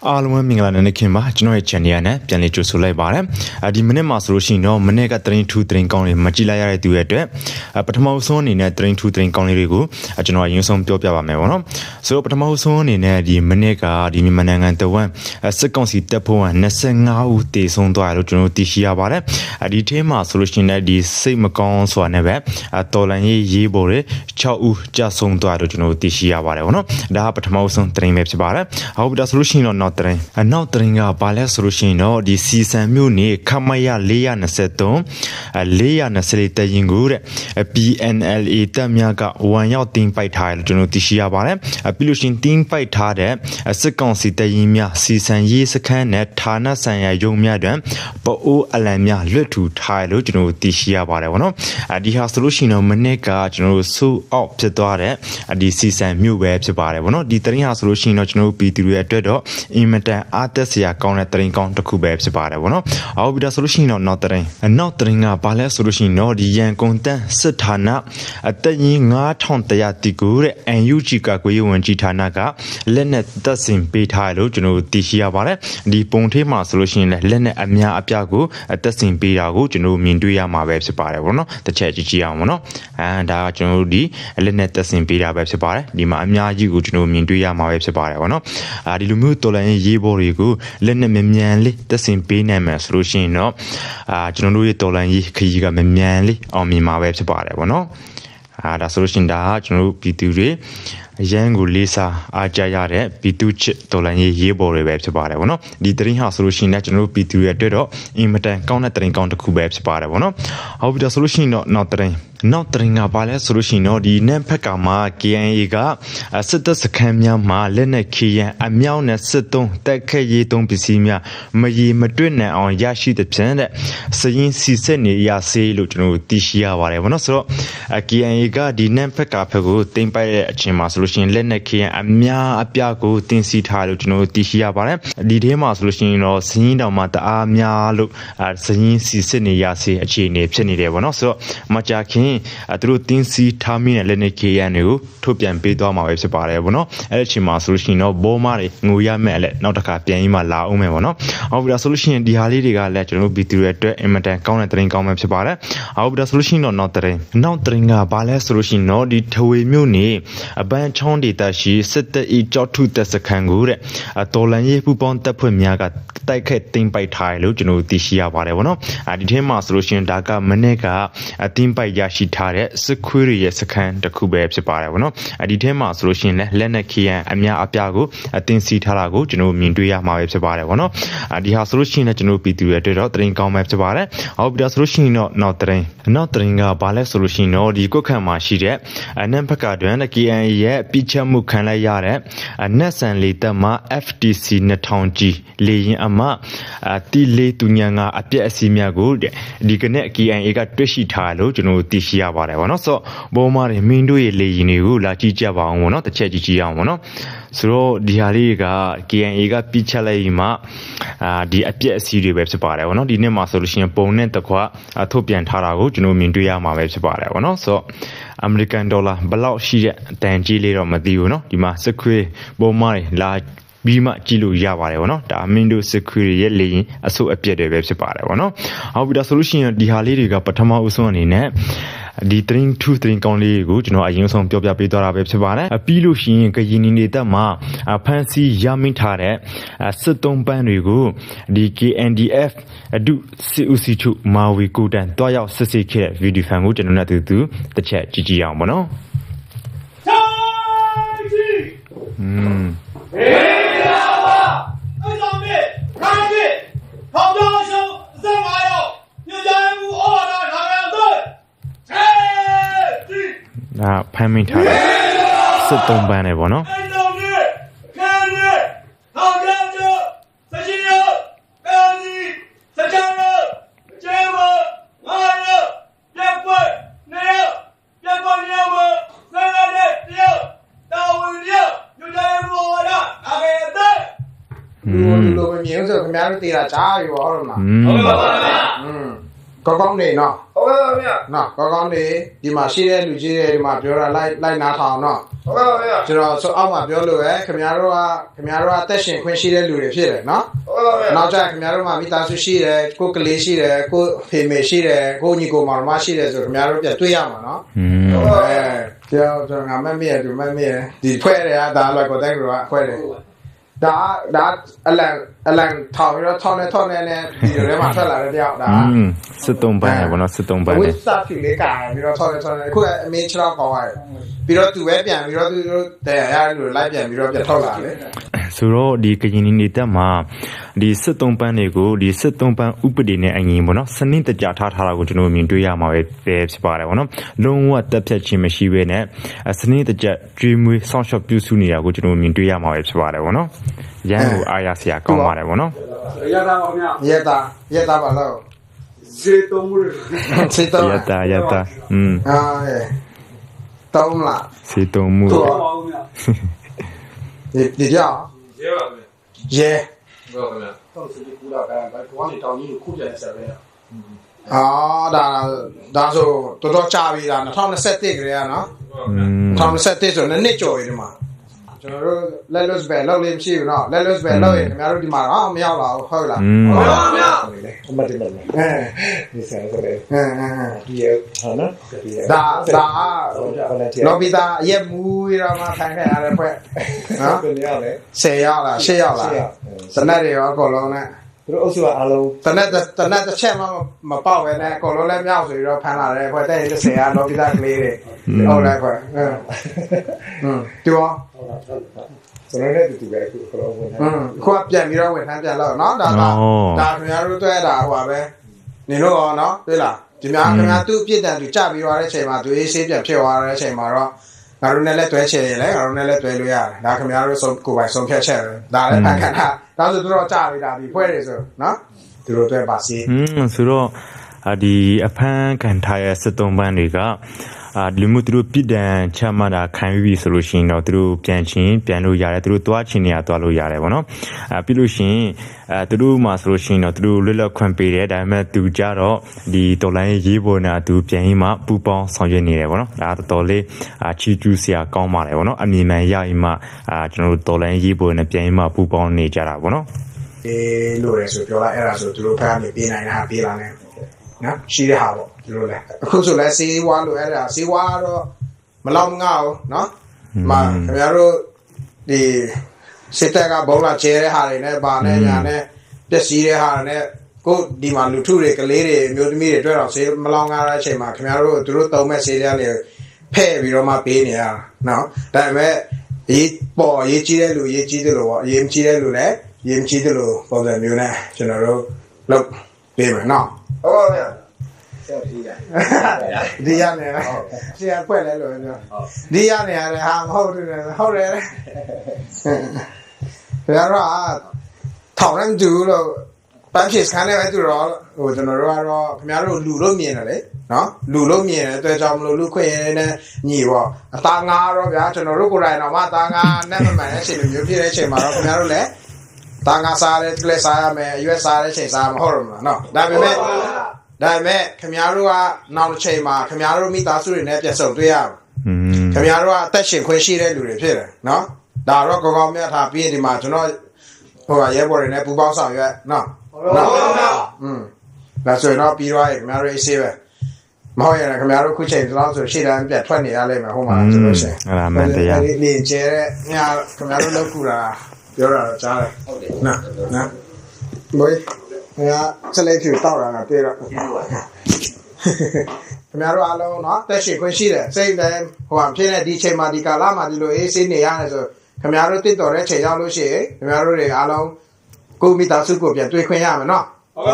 အားလုံးမင်္ဂလာနေ့ခင်ပါကျွန်တော်ရဲ့ channel နဲ့ပြန်လည်ကြိုဆိုလိုက်ပါတယ်ဒီမိနစ်မှာဆိုလို့ရှိရင်တော့မိနစ်က32 3ကောင်းလေးမကြည့်လိုက်ရတဲ့သူရဲ့အတွက်ပထမဆုံးအနေနဲ့32 3ကောင်းလေးတွေကိုကျွန်တော်ရင်းဆုံးပြောပြပါမယ်ပေါ့နော်ဆိုတော့ပထမဆုံးအနေနဲ့ဒီမိနစ်ကဒီမြန်မာနိုင်ငံတဝန်းစစ်ကောင်စီတပ်ဖွဲ့ဝင်25ဦးတေဆုံးသွားတယ်လို့ကျွန်တော်သိရှိရပါတယ်ဒီထဲမှာဆိုလို့ရှိရင်ဒီစိတ်မကောင်းဆိုတာနဲ့ပဲတော်လန်ရေးပေါ်တွေ6ဦးကြာဆုံးသွားတယ်လို့ကျွန်တော်သိရှိရပါတယ်ပေါ့နော်ဒါကပထမဆုံးသတင်းပဲဖြစ်ပါတယ်ဟုတ်ပြီဒါဆိုလို့ရှိရင်တော့နောက်သတင်းကဘာလဲဆိုလို့ရှိရင်တော့ဒီစီဆန်မြို့နေခမရ423တရင်ကိုတဲ့ PNLA တပ်များက1ရောက်တင်းပိုက်ထားတယ်လို့ကျွန်တော်သိရှိရပါတယ်ပြီးလို့ရှိရင်တင်းပိုက်ထားတဲ့စစ်ကောင်စီတရင်များစီဆန်ရေးစခန်းနဲ့ဌာနဆိုင်ရာရုံးများတွင်ပအိုးအလံများလွတ်ထူထားတယ်လို့ကျွန်တော်သိရှိရပါတယ်ဗောနော်ဒီဟာဆိုလို့ရှိရင်တော့မနေ့ကကျွန်တော်တို့ဆူအောက်ဖြစ်သွားတဲ့ဒီစီဆန်မြို့ပဲဖြစ်ပါတယ်ဗောနော်ဒီသတင်းဟာဆိုလို့ရှိရင်တော့ကျွန်တော်တို့ပြည်သူတွေအတွက်တော့အင်မတန်အားတက်စရာကောင်းတဲ့သတင်းကောင်းတစ်ခုပဲဖြစ်ပါတယ်ဗောနော်အော်ပြီးတော့ဆိုလို့ရှိရင်တော့နောက်သတင်းကဘာလဲဆိုလို့ရှိရင်တော့ဒီရန်ကုန်တန်းစစ်ဌာနအတရင်9100တီကိုတဲ့ NUG ကကိုရေးဝန်ကြီးဌာနကလက်နဲ့တပ်ဆင်ပေးထားလို့ကျွန်တော်သိရှိရပါတယ်ဒီပုံထဲမှာဆိုလို့ရှိရင်လက်နဲ့အများအပြားကိုတပ်ဆင်ပေးတာကိုကျွန်တော်မြင်တွေ့ရမှာပဲဖြစ်ပါတယ်ဗောနော်တစ်ချက်ကြည့်အောင်ဗောနော်ဒါကကျွန်တော်ဒီလက်နဲ့တပ်ဆင်ပေးတာပဲဖြစ်ပါတယ်ဒီမှာအများကြီးကိုကျွန်တော်မြင်တွေ့ရမှာပဲဖြစ်ပါတယ်ဗောနော်ဒီလိုမျိုးတော်လိုင်းရေးပေါ်တွေကိုလက်နဲ့မြန်လေးတက်ဆင်ပေးနိုင်မယ်ဆိုလို့ရှိရင်တော့ကျွန်တော်တို့ရဲ့တော်လိုင်းရေးခရီးကမြန်လေးအောင်မြင်မှာပဲဖြစ်ပါတယ်ဗောနော်ဒါဆိုလို့ရှိရင်ဒါကကျွန်တော်တို့ပြည်သူတွေရန်ကိုလေးစားအားကြရတဲ့ပြည်သူချစ်တော်လိုင်းရေးပေါ်တွေပဲဖြစ်ပါတယ်ဗောနော်ဒီသတင်းဟာဆိုလို့ရှိရင်ကျွန်တော်တို့ပြည်သူတွေအတွက်တော့အင်မတန်ကောင်းတဲ့သတင်းကောင်းတစ်ခုပဲဖြစ်ပါတယ်ဗောနော်ဟုတ်ပြီဒါဆိုလို့ရှိရင်တော့နောက်သတင်းကပါလဲဆိုလို့ရှိရင်တော့ဒီနက်ဖက်ကမှာ KNA ကစစ်တပ်စခန်းများမှာလက်နက်ခရံအမြောက်နဲ့စစ်သုံးတက်ခက်ရေးသုံးပစ္စည်းများမရေမတွက်နိုင်အောင်ရရှိတဲ့ဖြင့်တဲ့စရင်စီစစ်နေရစေလို့ကျွန်တော်သိရှိရပါတယ်ဗောနော်ဆိုတော့ KNA ကဒီနက်ဖက်ကဖက်ကိုတင်ပိုက်တဲ့အချိန်မှာဆိုလို့ရှိရင်လက်နက်ခရံအများအပြားကိုတင်စီထားလို့ကျွန်တော်သိရှိရပါတယ်ဒီထဲမှာဆိုလို့ရှိရင်တော့စရင်တောင်မှတအားများလို့စရင်စီစစ်နေရစေအခြေအနေဖြစ်နေတယ်ဗောနော်ဆိုတော့မကြခင်သူတို့တင်းစီထားမိတဲ့လက်နေကေရန်တွေကိုထုတ်ပြန်ပေးသွားမှာပဲဖြစ်ပါတယ်ဗောနော်အဲ့ဒီအချိန်မှာဆိုလို့ရှိရင်တော့ဘောမတွေငိုရမဲ့အဲ့နောက်တစ်ခါပြန်ပြီးမှလာအောင်မယ်ဗောနော်ဟုတ်ပြီဒါဆိုလို့ရှိရင်ဒီဟာလေးတွေကလည်းကျွန်တော်တို့ဗီဒီယိုအတွက်အင်မတန်ကောင်းတဲ့သတင်းကောင်းမှဖြစ်ပါတယ်ဟုတ်ပြီဒါဆိုလို့ရှိရင်တော့နောက်သတင်းကဘာလဲဆိုလို့ရှိရင်တော့ဒီထဝေမြို့နေအပန်းချောင်းဒေသရှိစစ်တပ်ဤကြောက်ထုတပ်စခန်းကိုတဲ့တော်လန်ရေးပူပေါင်းတပ်ဖွဲ့များကတိုက်ခတ်တင်ပိုက်ထားတယ်လို့ကျွန်တော်သိရှိရပါတယ်ဗောနော်ဒီထဲမှာဆိုလို့ရှိရင်ဒါကမနေ့ကအတင်ပိုက်ရရှိထားတဲ့စစ်ခွေးရဲ့စခန်းတစ်ခုပဲဖြစ်ပါတယ်ဗောနော်ဒီထဲမှာဆိုလို့ရှိရင်လက်နက်ခရံအများအပြားကိုအတင်စီထားတာကိုကျွန်တော်မြင်တွေ့ရမှာပဲဖြစ်ပါတယ်ဗောနော်ဒီဟာဆိုလို့ရှိရင်ကျွန်တော်ပြည်သူတွေအတွက်တော့သတင်းကောင်းပဲဖြစ်ပါတယ်ဟုတ်ပြီဒါဆိုလို့ရှိရင်တော့နောက်သတင်းကဘာလဲဆိုလို့ရှိရင်တော့ဒီကုတ်ခန့်မှာရှိတဲ့အနက်ဘက်ကတွင် KNA ရဲ့ပြစ်ချက်မှုခံလိုက်ရတဲ့နက်ဆန်လေတပ်မှ FTC 2000G လေရင်အမတီလေးတူညာငါအပြက်အစီများကိုဒီကနေ့ KNA ကတွေ့ရှိထားလို့ကျွန်တော်သိရှိရပါတယ်ဗောနော်ဆိုတော့ဘောမတွေမင်းတို့ရဲ့လေရင်တွေကိုလာကြည့်ကြပါအောင်ဗောနော်တစ်ချက်ကြည့်အောင်ဗောနော်ဆိုတော့ဒီဟာလေးက KNA ကပြစ်ချက်လိုက်မှဒီအပြက်အစီတွေပဲဖြစ်ပါတယ်ဗောနော်ဒီနေ့မှာဆိုလို့ရှိရင်ပုံနဲ့တခွထုတ်ပြန်ထားတာကိုကျွန်တော်မြင်တွေ့ရမှာပဲဖြစ်ပါတယ်ဗောနော်ဆိုတော့အမေရိကန်ဒေါ်လာဘယ်လောက်ရှိတဲ့တန်ကြီးလေးတော့မသိဘူးเนาะဒီမှာစခွေးဘောမတွေလာပြီးမှကြည့်လို့ရပါတယ်ဗောနော်ဒါမင်းတို့စခွေးရဲ့လေရင်အဆုပ်အပြက်တွေပဲဖြစ်ပါတယ်ဗောနော်ဟုတ်ပြီဒါဆိုလို့ရှိရင်ဒီဟာလေးတွေကပထမအဆုံးအနေနဲ့ဒီသတင်းကောင်းလေးကိုကျွန်တော်အရင်ဆုံးပြောပြပေးသွားတာပဲဖြစ်ပါတယ်ပြီးလို့ရှိရင်ကရင်နီနေတပ်မှာဖန်စီရမိထားတဲ့စစ်သုံးပန်းတွေကိုဒီ KNDF အဒုစစ်ဦးစီးချုပ်မာဝီကိုတန်တွားရောက်စစ်ဆေးခဲ့တဲ့ဗီဒီယိုဖိုင်ကိုကျွန်တော်နဲ့တူတစ်ချက်ကြည့်အောင်ဗောနော်ဖမ်းမိထားတဲ့စစ်သုံးပန်းတွေပေါ့နော်လိုပဲမြင်ဆိုခင်ဗျားတို့တေးတာကြားရောဟုတ်လားဟုတ်ပါပါကောင်းကောင်းနေနော် ဟုတ်ကဲ့ပါဗျာနော်ကောင်းကောင်းနေဒီမှာရှိတဲ့လူကြီးတွေဒီမှာပြောတာလိုက်နားထောင်နော်ဟုတ်ကဲ့ပါဗျာကျွန်တော်ဆိုအောက်မှာပြောလို့ပဲခင်ဗျားတို့ကအသက်ရှင်ခွင့်ရှိတဲ့လူတွေဖြစ်တယ်နော်ဟုတ်ကဲ့ပါဗျာနောက်ကျခင်ဗျားတို့မှာမိသားစုရှိတယ်ကိုကလေးရှိတယ်ကိုဖေမေရှိတယ်ကိုညီကိုမောင်မရှိတယ်ဆိုခင်ဗျားတို့ပြန်တွေ့ရမှာနော်ကျွန်တော်ငါမမေ့တယ်မမေ့တယ်ဒီဖွဲ့တယ်ဒါလည်းကိုတဲ့ကဖွဲ့တယ်ဒါအလန်ထောင်ပြီးတော့ထောင်းနေနဲ့ဒီလိုထဲမှာထွက်လာတဲ့တယောက်ဒါစစ်တုံးပန်းလေဘောနော်စစ်တုံးပန်းလေဝစ်စာဖီလေးကာပြီးတော့ထောင်းနေခုအမင်းချောက်ကောင်းရတယ်ပြီးတော့သူပဲပြန်ပြီးတော့သူတရားရတယ်လို့လိုက်ပြန်ပြီးတော့ပြန်ထောက်လာတယ်ဆိုတော့ဒီကရင်နေတက်မှာဒီစစ်တုံးပန်းတွေကိုဒီစစ်တုံးပန်းဥပဒေနဲ့အညီပေါ့နော်စနစ်တကျထားတာကိုကျွန်တော်မြင်တွေ့ရမှာပဲဖြစ်ပါတယ်ပေါ့နော်လုံးဝတက်ဖြတ်ခြင်းမရှိဘဲနဲ့စနစ်တကျကျွေးမွေးစောင့်ရှောက်ပြုစုနေတာကိုကျွန်တော်မြင်တွေ့ရမှာပဲဖြစ်ပါတယ်ပေါ့နော်ရန်ကိုအားရစရာကောင်းပါတယ်ပေါ့နော်ရတာပါဗျာရတာပါလို့ဇေတုံးရတာတုံးလားစေတုံးမှုတော့ပါဦးဗျာဒီကြောင့်ရဲပါဗျာရဲဟုတ်ပါဗျာတော့စကူလာကဘာကွာနေတောင်းကြီးကိုခုပြန်ဆက်ပဲဒါဆိုတော်တော်ကြာပြီလား2021ကလေးကနော်2021ဆိုနှစ်ကျော်ပြီဒီမှာကျွန်တော်တို့ let's bet လောက်လေးမရှိဘူးเนาะ let's bet လောက်ရင်ခင်ဗျားတို့ဒီမှာတော့မရောက်လာဘူးဟုတ်လားဟုတ်ပါဗျာအမတ်တယ်ဒီဆိုင်ဆိုလေဒီရဟာနော်ဒါလော်ဘီတာရက်မူရမှာထိုင်ခဲ့ရတဲ့ဖွဲ့နော်ဘယ်ရောက်လဲ10ရောက်လား8ရောက်လားစနက်တွေရောအကုန်လုံးနဲ့သူတို့အုပ်စုအားလုံးတနက်တစ်ချက်မှမပေါက်ပဲနဲ့အကုန်လုံးလည်းမြောက်ဆိုပြီးတော့ဖမ်းလာတယ်ဖွဲ့တဲ့10ကလော်ဘီတာကလေးတွေဟုတ်လားဖွဲ့တူရောကျွန်တော်လည်းတူပဲအခုခလုံးဝင်ခုကပြန်ပြီးတော့ဝင်ထမ်းပြန်လို့เนาะဒါခင်ဗျားတို့တွေ့တာဟိုပါပဲနေလို့ရောเนาะတွေ့လားဒီများခင်ဗျားသူ့ပြစ်ဒဏ်သူကြပြီးသွားတဲ့အချိန်မှာသူရေးဆေးပြန်ဖြစ်သွားတဲ့အချိန်မှာတော့ငါတို့နဲ့လည်းတွဲချင်ရင်လည်းငါတို့နဲ့လည်းတွဲလို့ရတယ်ဒါခင်ဗျားတို့ကိုယ်ပိုင်ဆုံးဖြတ်ချက်ဒါလည်းဖန်ခါတာဒါဆိုသူတို့ကြားပြီးတာဒီဖွဲ့တယ်ဆိုเนาะသူတို့တွဲပါစီဆိုတော့ဒီအဖမ်းခံထားရဲ့စစ်တုံးပန်းတွေကလူမှုသူတို့ပြည်တံချမှတ်တာခံယူပြီးဆိုလို့ရှိရင်တော့သူတို့ပြန်လို့ရတယ်သူတို့သွားချင်းနေရသွားလို့ရတယ်ပေါ့နော်ပြီးလို့ရှိရင်သူတို့မှာဆိုလို့ရှိရင်တော့သူတို့လွတ်လပ်ခွင့်ပေးတယ်ဒါပေမဲ့သူကြတော့ဒီတော်လိုင်းရေးပေါ်နေတာသူပြန်ရင်မှပူပေါင်းဆောင်ရွက်နေတယ်ပေါ့နော်ဒါတော်တော်လေးချီကျူးစရာကောင်းပါတယ်ပေါ့နော်အမြင်မှန်ရရင်မှကျွန်တော်တို့တော်လိုင်းရေးပေါ်နဲ့ပြန်ရင်မှပူပေါင်းနေကြတာပေါ့နော်လို့ရဆိုပြောလိုက်အဲ့ဒါဆိုသူတို့ဖမ်းနေပေးနိုင်တာပေးလာတယ်နော်ရှိတဲ့ဟာပေါ့ဒီလိုလဲအခုဆိုလဲစေးဝါလို့အဲ့ဒါစေးဝါတော့မလောက်ငါ့ဘူးနော်မာခင်ဗျားတို့ဒီစစ်တပ်ကဘုံလာကျဲတဲ့ဟာတွေနဲ့ဗာနဲ့ညာနဲ့ပျက်စီးတဲ့ဟာနဲ့ကိုဒီမှာလူထုတွေကလေးတွေမျိုးသမီးတွေတွေ့တော့စေးမလောက်ငါတဲ့အချိန်မှာခင်ဗျားတို့သူတို့တုံးမဲ့စေးတွေဖဲ့ပြီးတော့မှပေးနေရတာနော်ဒါပေမဲ့ရေးကြီးတဲ့လူရေးကြီးတယ်လို့ပေါ့ရေးမကြီးတဲ့လူလည်းရေးမကြီးတယ်လို့ပုံစံမျိုးနဲ့ကျွန်တော်တို့လုပ်ပေးမယ်နော်ဟုတ်ပါဗျာဒီရနေဆရာဖွဲ့လဲလို့ပြောဒီရနေရတယ်ဟာမဟုတ်တယ်ဟုတ်တယ်ဘယ်တော့ထောင်ရမ်းတူလို့ပန်းဖြစ်စကန်နဲ့ပဲတူတော့ဟိုကျွန်တော်တို့ကတော့ခင်ဗျားတို့လူလို့မြင်တယ်လေနော်လူလို့မြင်တယ်အတွက်ကြောင့်မလို့လူခွင့်ရတဲ့ညီပေါ့အသားငါတော့ဗျာကျွန်တော်တို့ကိုယ်တိုင်တော့မှအသားငါနဲ့မမှန်တဲ့အချိန်မျိုးဖြစ်တဲ့အချိန်မှာတော့ခင်ဗျားတို့လည်းတာငါစားတဲ့ကလေးစားရမယ်အရွက်စားတဲ့ချိန်စားမဟုတ်တော့မလားနော်ဒါပေမဲ့ခင်ဗျားတို့ကနောက်တစ်ချိန်မှာခင်ဗျားတို့မိသားစုတွေနဲ့ပြန်ဆုံတွေ့ရအောင်ခင်ဗျားတို့ကအသက်ရှင်ခွင့်ရှိတဲ့လူတွေဖြစ်တယ်နော်ဒါတော့ကောင်းကောင်းမြတ်ထားပြီးရင်ဒီမှာကျွန်တော်ဟိုကရဲဘော်တွေနဲ့ပူပေါင်းဆောင်ရွက်နော်ဒါဆိုရင်တော့ပြီးတော့ခင်ဗျားတို့အေးဆေးပဲမဟုတ်ရင်ခင်ဗျားတို့ခုချိန်တော့ဆိုရှေ့တန်းပြတ်ထွက်နေရလိမ့်မယ်ဟိုမှာဆိုလို့ရှိရင်အဲ့ဒါမှန်တရားနေကျဲတဲ့ညာခင်ဗျားတို့လောက်ကူတာပြောတာတော့ကြားတယ်ဟုတ်တယ်နော်ဘယ်စလိုက်ဖြူတောက်တာကပြေတော့ခင်ဗျားတို့အားလုံးနော်တက်ရှိခွင့်ရှိတယ်စိတ်လည်းဟိုဖြစ်နေဒီချိန်မှာဒီကာလမှာဒီလိုအေးဆေးနေရတယ်ဆိုခင်ဗျားတို့တင့်တော်တဲ့ချိန်ရောက်လို့ရှိရင်ခင်ဗျားတို့တွေအားလုံးကိုမိသားစုကိုပြန်တွေ့ခွင့်ရမယ်နော်ဟုတ်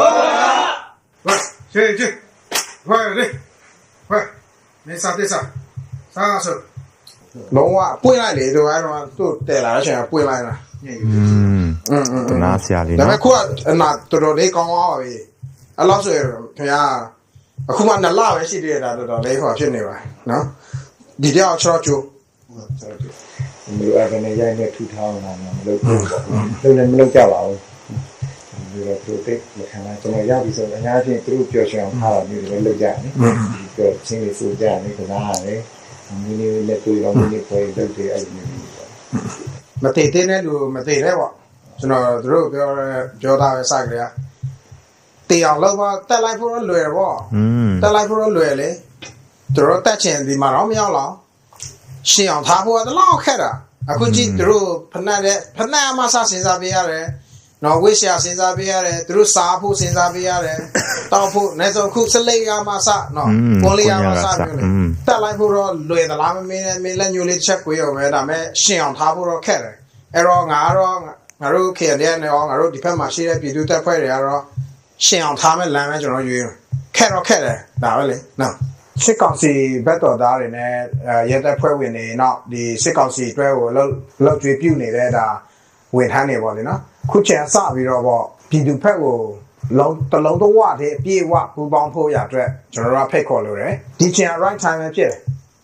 ပါဘူးရှေ့ဝဲနေစားတဲ့စားဆိုလုံးဝပွင့်လိုက်လေသူကတော့သူ့တယ်လာတဲ့အချိန်ကပွင့်လိုက်တာနားဆရာလေးနော်ဒါပေမဲ့ခုကအနာတော်တော်လေးကောင်းသွားပါပြီအဲ့လောက်ဆိုရင်ခင်ဗျာအခုမှ2လပဲရှိသေးတယ်ဒါတော်တော်လေးဟောဖြစ်နေပါနော်ဒီကြောက်ချောချိုးမျိုးအဲ့ဒါနဲ့ရိုက်နေထူထောင်းလာမှာမလုပ်ဘူးပေါ့လုံးလည်းမလုပ်ကြပါဘူးပြီးတော့ သူတိတ်မခံနိုင်ကျွန်တော်ရောက်ပြီဆိုတော့အများကြီးသူတို့ပြောချင်အောင်ထားတာမျိုးတွေလုပ်ကြတယ်ပြောချင်းလေးစိုးကြတယ်ကစားရတယ်မင်းလေးလက်တွေ့တော့မင်းလေးပွဲလုပ်တယ်အဲ့လိုမျိုးမတည်တဲ့လူမတည်တဲ့ပေါ့ကျွန်တော်တို့ပြောတာပဲစကြရတေအောင်လောက်ပါတက်လိုက်ဖို့လွယ်ပေါ့တက်လိုက်ဖို့လွယ်လေတို့တက်ချင်ဒီမှာတော့မရောက်တော့ရှင်းအောင်ထားဖို့တလောက်ခက်တာအခုကြည့်တို့ဖနက်အမဆစဉ်းစားပေးရတယ်နော်ဝိရှာစဉ်းစားပေးရတယ်တို့စားဖို့စဉ်းစားပေးရတယ်တောက်ဖို့နေစုံခုစလိတ်ကမဆနော်ပေါ်လေးကမဆမျိုးလေတက်လိုက်ဖို့တော့လွယ်သလားမင်းလက်ညိုလေးချက်ကိုရောပဲဒါမဲ့ရှင်းအောင်ထားဖို့တော့ခက်တယ်အဲ့တော့ငါတို့ခေတဲ့နဲ့ငါတို့ဒီဘက်မှာရှိတဲ့ပြည်သူတပ်ဖွဲ့တွေကတော့ရှင်းအောင်ထားမဲ့လမ်းပဲကျွန်တော်ရွေးခက်တယ်ဒါပဲလေနော်စစ်ကောင်စီဘက်တော်သားတွေနဲ့ရဲတပ်ဖွဲ့ဝင်တွေနောက်ဒီစစ်ကောင်စီတွဲကိုလောက်ကျွေးပြုတ်နေတဲ့ဒါဝင်ထမ်းနေပေါ့လေနော်ခုချိန်စပြီးတော့ပေါ့ပြည်သူဘက်ကိုတလုံးတော့ဝတဲ့အပြည့်ဝပူပေါင်းဖို့ရအတွက်ကျွန်တော်တို့ဖိတ်ခေါ်လို့ရတယ်ဒီချိန် right time ပဲဖြစ်တယ်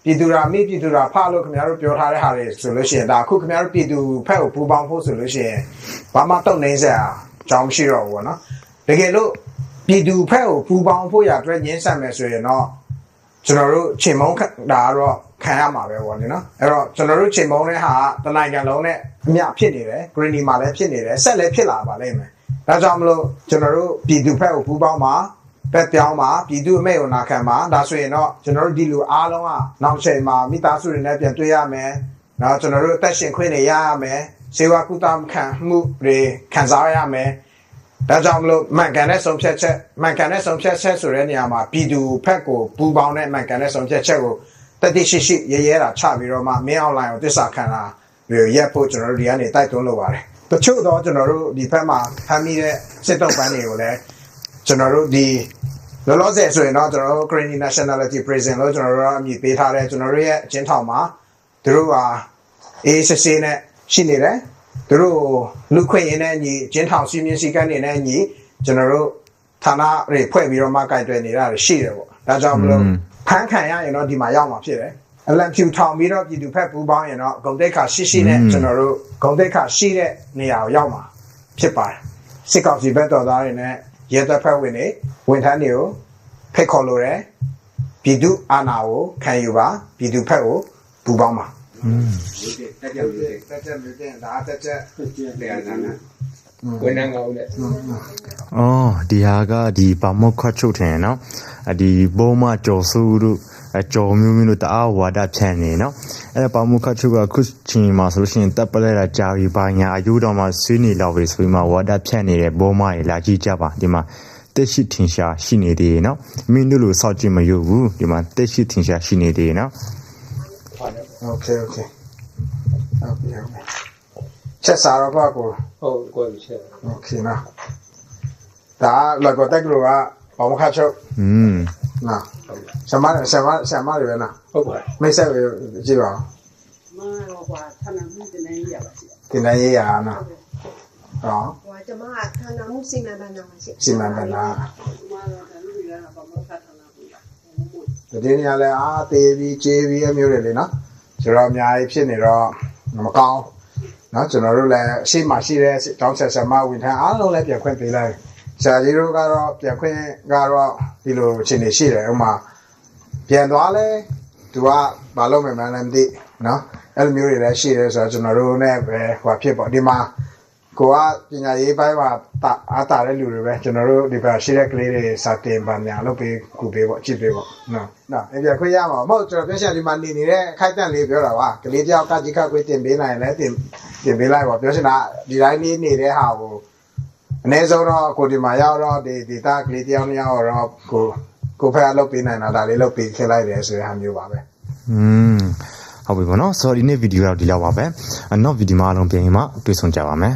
ပြည်သူရာမိပြည်သူရာဖလို့ခင်ဗျားတို့ပြောထားတဲ့ဟာတွေဆိုလို့ရှိရင်ဒါအခုခင်ဗျားတို့ပြည်သူဘက်ကိုပူပေါင်းဖို့ဆိုလို့ရှိရင်ဘာမှတုံ့နေစရာအကြောင်းမရှိတော့ဘူးပေါ့နော်တကယ်လို့ပြည်သူဘက်ကိုပူပေါင်းဖို့ရအတွက်ညှင်းဆန်မယ်ဆိုရင်တော့ကျွန်တော်တို့ချိန်မုံဒါကတော့ခံရမှာပဲပေါ့လေနော်အဲ့တော့ကျွန်တော်တို့ချိန်မုံတဲ့ဟာတနိုင်ငံလုံးနဲ့အမြဖြစ်နေတယ် green မှာလည်းဖြစ်နေတယ်ဆက်လည်းဖြစ်လာပါလိမ့်မယ်ဒါကြောင့်မလို့ကျွန်တော်တို့ပြည်သူဘက်ကိုပူပေါင်းမှာဘက်ပြောင်းမှာပြည်သူအမိတ်ကိုနာခံမှာဒါဆိုရင်တော့ကျွန်တော်တို့ဒီလူအားလုံးကနောက်ချိန်မှာမိသားစုတွေနဲ့ပြန်တွေ့ရမယ်နော်ကျွန်တော်တို့အသက်ရှင်ခွင့်တွေရရမယ်ဇေဝကုသခံမှုတွေခံစားရမယ်ဒါကြောင့်မလို့မှန်ကန်တဲ့ဆုံးဖြတ်ချက်ဆိုတဲ့နေရာမှာပြည်သူဘက်ကိုပူပေါင်းတဲ့မှန်ကန်တဲ့ဆုံးဖြတ်ချက်ကိုတတိရှိရဲတာချပြီးတော့မှမင်းအွန်လိုင်းကိုသစ္စာခံတာမျိုးရက်ဖို့ကျွန်တော်တို့ဒီကနေတိုက်တွန်းလုပ်ပါတယ်တချို့တော့ကျွန်တော်တို့ဒီဘက်မှာဖမ်းမိတဲ့စစ်တုပ်ပန်းတွေကိုလည်းကျွန်တော်တို့ဒီလောလောဆယ်ဆိုရင်တော့ကျွန်တော်တို့ Green Nationality Prison လို့ကျွန်တော်တို့အမည်ပေးထားတဲ့ကျွန်တော်တို့ရဲ့အချင်းထောင်မှာသူတို့ဟာACC နဲ့ရှိနေတယ်သူတို့လူခွင့်ရင်းနဲ့ညီကျင်းထောင်စီမင်းစီကန်းနေနဲ့ညီကျွန်တော်တို့ဌာနတွေဖွဲ့ပြီးတော့မှကြိုက်တွယ်နေတာရှိတယ်ပေါ့ဒါကြောင့်မလို့ဖမ်းခံရရင်တော့ဒီမှာရောက်မှာဖြစ်တယ်အလံဖြူထောင်ပြီးတော့ပြည်သူဖက်ပူးပေါင်းရင်တော့ဂုံတိတ်ခါရှိနဲ့ကျွန်တော်တို့ဂုံတိတ်ခါရှိတဲ့နေရာကိုရောက်မှာဖြစ်ပါတယ်စစ်ကောင်စီဘက်တော်သားတွေနဲ့ရဲတပ်ဖွဲ့ဝင်တွေဝန်ထမ်းတွေကိုဖိတ်ခေါ်လို့ရတယ်ပြည်သူအာဏာကိုခံယူပါပြည်သူဖက်ကိုပူးပေါင်းပါတက်ကြတဲ့ဒါတက်ကြတဲ့အားနာဝင်နေကောင်းလေဒီဟာကဒီဘာမောခွတ်ချုပ်တယ်နော်ဒီဘုံမကျော်စုတို့ကြော်မျိုးတို့တအားဝါဒဖြန့်နေနော်အဲ့ဘာမောခွတ်ချုပ်ကခုချင်းမှာဆိုလို့ရှိရင်တပ်ပလဲတာကြာပြီးပါညာအယူတော်မှာဆွေးနေလောက်ပြီဆိုပြီးမှဝါဒဖြန့်နေတဲ့ဘုံမတွေလာကြည့်ကြပါဒီမှာတက်ရှိထင်ရှားရှိနေသေးနော်မင်းတို့လိုစောက်ကြည့်မရုပ်ဘူးဒီမှာတက်ရှိထင်ရှားရှိနေသေးနော်Okay. ချက်စားတော့ပါကိုဟုတ်ကိုယ်ချက် Okay နော်ဒါလောက်တော့တက်လို့ကဘာမှခါချုပ်နော်ဆမတွေပဲနော်ဟုတ်ပါမိတ်ဆက်ကြည့်ပါဦးမတော့ကွာဌာနမှုတင်နေရပါရှိတင်နေရနော်ဟောကွာကျွန်မကဌာနမှုစီမံဘဏ္ဍာမှာရှိစီမံဘဏ္ဍာမတော့ဒါလူတွေကဘာမှခါဌာနမှုဒီနေရာလဲအားသေးပြီးကျေးပြီးအမျိုးတွေလေနော်ကျွန်တော်အများကြီးဖြစ်နေတော့မကောင်းနော်ကျွန်တော်တို့လည်းအရှိမရှိတဲ့တောင်းဆက်ဆံမဝင်ထမ်းအားလုံးလည်းပြန်ခွင့်ပေးလိုက်ဆရာကြီးတို့ကတော့ပြန်ခွင့်ကတော့ဒီလိုအခြေအနေရှိတယ်ဥမာပြန်သွားလဲသူကမလုပ်မယ်မှန်းလည်းမသိနော်အဲ့လိုမျိုးတွေလည်းရှိတယ်ဆိုတော့ကျွန်တော်တို့နဲ့ပဲဟိုဖြစ်ပေါ့ဒီမှာကိုကပညာရေးပိုင်းမှာအားတာတဲ့လူတွေပဲကျွန်တော်တို့ဒီဘက်ရှိတဲ့ကလေးတွေစာတင်ပါညာလုပ်ပေးကူပေးပေါ့အကြည့်ပေးပေါ့နော်အဲ့ပြခွင့်ရမှာမဟုတ်ကျွန်တော်ပြောချင်ဒီမှာနေတဲ့ခိုက်တန့်လေးပြောတာပါကလေးတယောက်ကကြီးခတ်ခွင့်တင်ပေးနိုင်လဲတင်ပေးလိုက်ပေါ့ပြောချင်တာဒီတိုင်းလေးနေတဲ့ဟာကိုအနည်းဆုံးတော့ကိုဒီမှာရောက်တော့ဒီတာကလေးတယောက်နှစ်ယောက်တော့ကိုဖက်လုပ်ပေးနိုင်တာဒါလေးလုပ်ပေးခင်းလိုက်တယ်ဆိုတဲ့ဟာမျိုးပါပဲဟုတ်ပြီပေါ့နော် sorry နေ့ဗီဒီယိုတော့ဒီလောက်ပါပဲနောက်ဗီဒီယိုမှာအလုံးပြန်ရင်မှတွေ့ဆုံကြပါမယ်